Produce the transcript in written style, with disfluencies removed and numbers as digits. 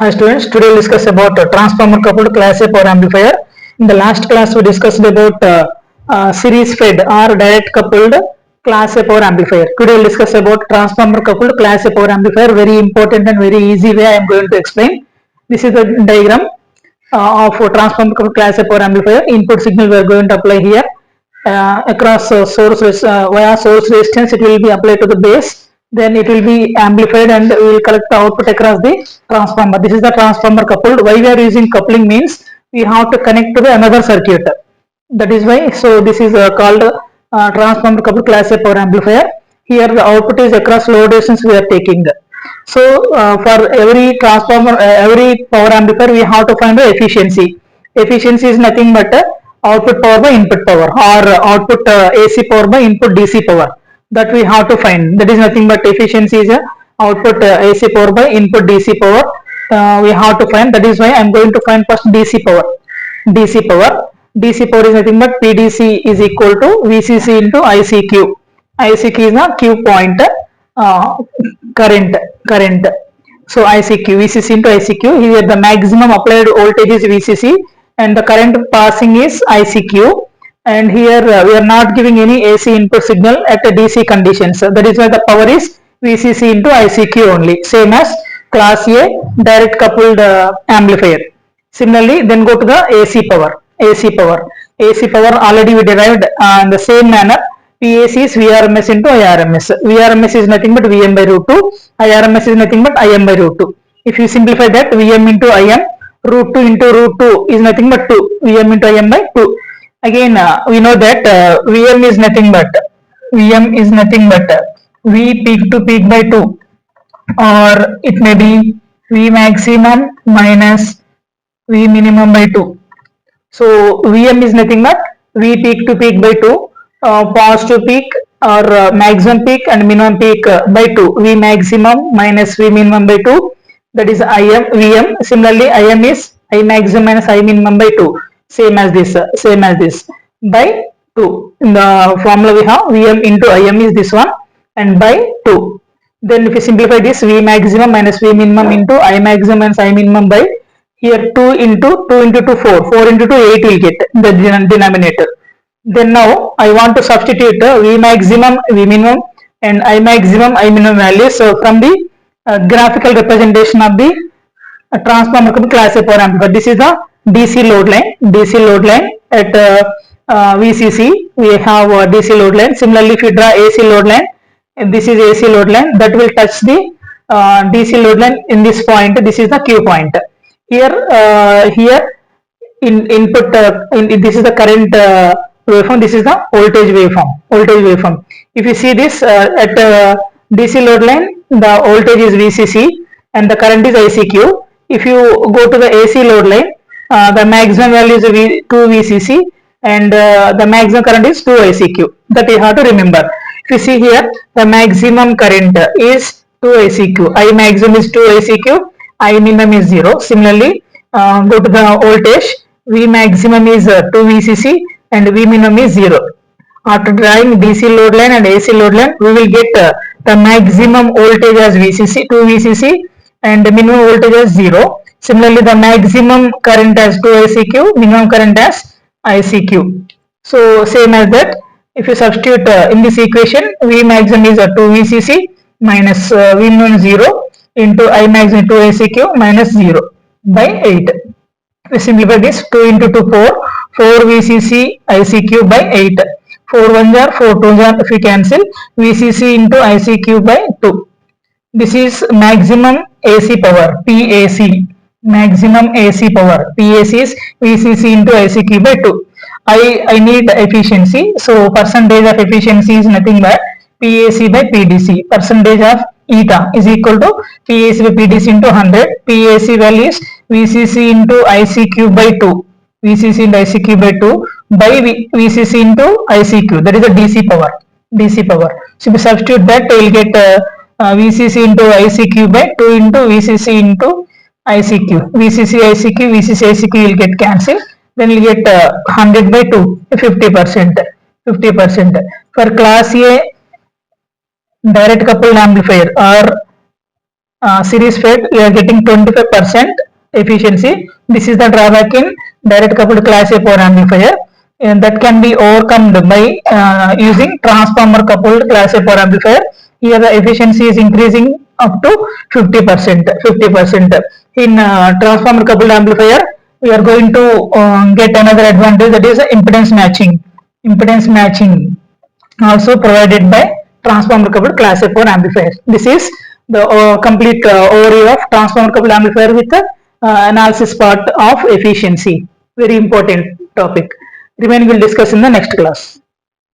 Hi students, today we'll discuss about transformer coupled class A power amplifier. In the last class we discussed about series fed or direct coupled class A power amplifier. Today we'll discuss about transformer coupled class A power amplifier. Very important and very easy way I am going to explain. This is the diagram of transformer coupled class A power amplifier. Input signal we are going to apply here. Across via source resistance it will be applied to the base, then it will be amplified and we will collect the output across the transformer. This is the transformer coupled. Why we are using coupling means we have to connect to the another circuit, that is why. So this is called transformer coupled class A power amplifier. Here the output is across load resistance we are taking. So for every transformer, every power amplifier we have to find the efficiency. Efficiency is nothing but output power by input power, or output AC power by input DC power, that we have to find. That is nothing but efficiency is output AC power by input DC power. We have to find. That is why I am going to find first DC power. DC power is nothing but PDC is equal to VCC into ICQ. ICQ is the Q point current. So ICQ, VCC into ICQ. Here the maximum applied voltage is VCC and the current passing is ICQ, and here we are not giving any AC input signal at a DC conditions. So that is why the power is VCC into ICQ only, same as class A direct coupled amplifier. Similarly, then go to the AC power. AC power already we derived in the same manner. PAC is VRMS into IRMS. VRMS is nothing but VM by root 2. IRMS is nothing but IM by root 2. If you simplify that, VM into IM, root 2 into root 2 is nothing but 2. VM into IM by 2. Again, we know that VM is nothing but V peak to peak by 2, or it may be V maximum minus V minimum by 2. So VM is nothing but V peak to peak by 2, positive peak or maximum peak and minimum peak by 2. V maximum minus V minimum by 2. That is VM. Similarly, IM is I maximum minus I minimum by 2. Same as this by 2. In the formula we have VM into IM is this one, and by 2. Then if you simplify this, V maximum minus V minimum into I maximum minus I minimum by, here 2 into 2, 4 into 2, 8 will get the denominator. Then now I want to substitute V maximum V minimum and I maximum I minimum values from the graphical representation of the transformer class A power amplifier. This is the DC load line at VCC. We have DC load line. Similarly, if you draw AC load line, and this is AC load line, that will touch the DC load line in this point. This is the Q point. Here in input, this is the current waveform. This is the voltage waveform. If you see this at DC load line, the voltage is VCC and the current is ICQ. If you go to the AC load line, the maximum value is 2 VCC and the maximum current is 2 ICQ. That you have to remember. If you see here, the maximum current is 2 ICQ. I maximum is 2 ICQ. I minimum is 0. Similarly, go to the voltage. V maximum is 2 VCC and V minimum is 0. After drawing DC load line and AC load line, we will get the maximum voltage as VCC, 2 VCC, and the minimum voltage as 0. Similarly, the maximum current as 2 ICQ, minimum current as ICQ. So same as that, if you substitute in this equation, V maximum is 2 VCC minus V minimum 0 into I maximum 2 ICQ minus 0 by 8. We simplify this, 2 into 2, 4 VCC ICQ by 8. 4 1s are 4 2s are, if we cancel, VCC into ICQ by 2. This is maximum AC power, PAC. Maximum AC power, PAC is VCC into ICQ by 2. I need efficiency, so percentage of efficiency is nothing but PAC by PDC. Percentage of eta is equal to PAC by PDC into 100. PAC value is VCC into ICQ by 2. VCC into ICQ by 2 by VCC into ICQ. That is the DC power. So if you substitute that, you will get VCC into ICQ by 2 into VCC into ICQ. VCC ICQ will get cancelled. Then you will get 100 by 2, 50%. For class A direct coupled amplifier or series fed, you are getting 25% efficiency. This is the drawback in direct coupled class A power amplifier, and that can be overcome by using transformer coupled class A power amplifier. Here the efficiency is increasing up to 50%. In transformer coupled amplifier, we are going to get another advantage, that is impedance matching. Impedance matching also provided by transformer coupled class A power amplifier. This is the complete overview of transformer coupled amplifier with the analysis part of efficiency. Very important topic. Remaining will discuss in the next class.